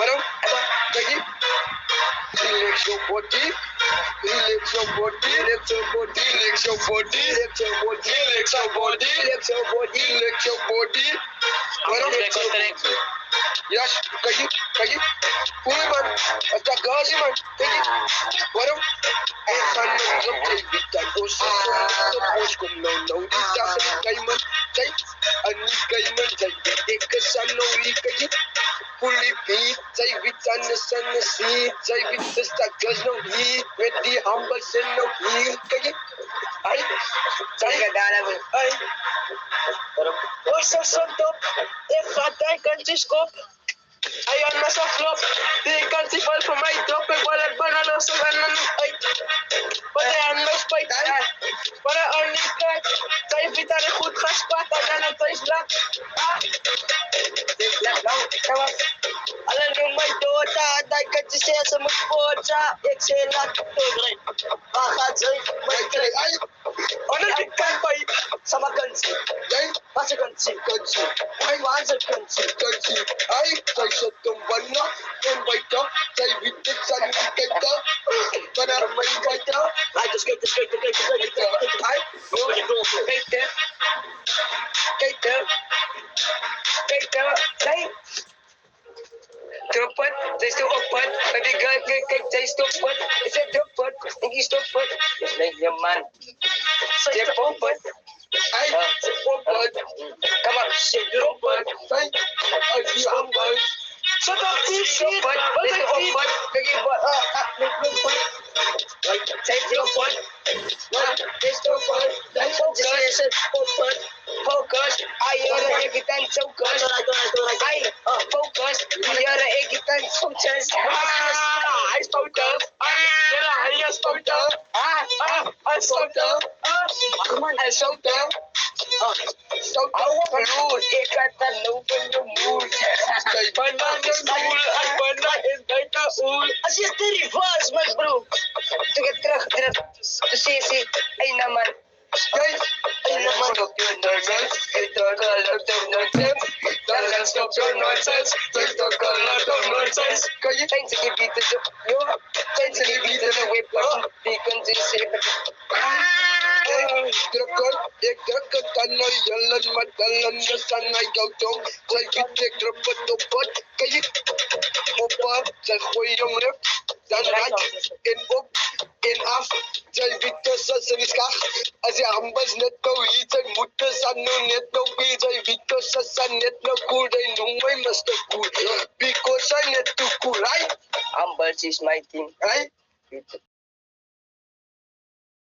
Waarom? Kijk je? Relax your body. Relax your body. Relax your body. Relax your body. Relax your body. Relax your body. Relax your body. Relax your body. Waarom? Yes, kijk je? Kijk je? Voel je man? Het gaat gazi man. Kijk je? Waarom? En gaan we op de tijd. Os kom nou. Die dagen kijk man. Kijk. En niet kijk man. Kijk. Ik san nou niet kijk je. Fully beat, say with on the seat, say with the stackers no heat, with the humble sin no heat. Kijk je? Ai, say ai. What's up, top? Ik ga daar kantjes kop. Ay, aan mijn flop. Die kant die valt voor mij drop. Ik wil het bananen zo en dan uit. Wat hij aan mij spijt. Maar hij aan die kant. Zij vindt dat ik goed ga spatten en dan het is lang. Alleen noem mij dood. Dat kan je zeggen, ze moet voortja. Ik zeg laat doorgaan. Waar gaat zij? Mijn kijk. Ay. Onder die kant bij. Sama kantje. Jij? Wat je kantje? Kantje. Ay, waar is het kantje? Kantje. Ay. Zij zet hem banna. En bij dat. Zij weet het zijn niet kijken. Wanneer mijn kijken. Ay, dus kijk. Ay. Oh, je doet het. Kijk. Zij. Droppet, zij stoppen. En die kijk, zij stoppen. Is het droppet? En die stoppen. Dus nee, je man. Zij stoppen. Ay, stoppen. Kom maar, zij droppen. Zij. Als je aanbouwt. Shut up, shit. What is it? Take your foot. Take your foot. Focus. I on the everything focus. I focus. I on the everything focus. I spoke up. I spoke up. I spoke up. I spoke up. So don't ik had dat lopen de moed. Bananen moel, bananen bij de oel. Als je de reverse, mijn bro. Toen ik terug. Dus zie, één man. Één man. Stop your nonsense. Ik doe een lot of nonsense. Dan stop your nonsense. Ik doe een lot of nonsense. Kan je eens een gebied te doen? Eens een gebied te whip. Die kunt je zeggen. Ik druk het aan de jellen, maar dan is aan jouw tong. Zij vindt ik druk het op het. Kan je oppa, zij gooi jongen. Dan raad in op, in af. Zij vindt tussen zijn schach. Als je ambas net nou hier, zij moet tussen nou net nou bij. Zij vindt tussen zijn net nou cool. Zij noemt mij Mr. Cool. Because zij net too cool, right? Ambas is my team. Right?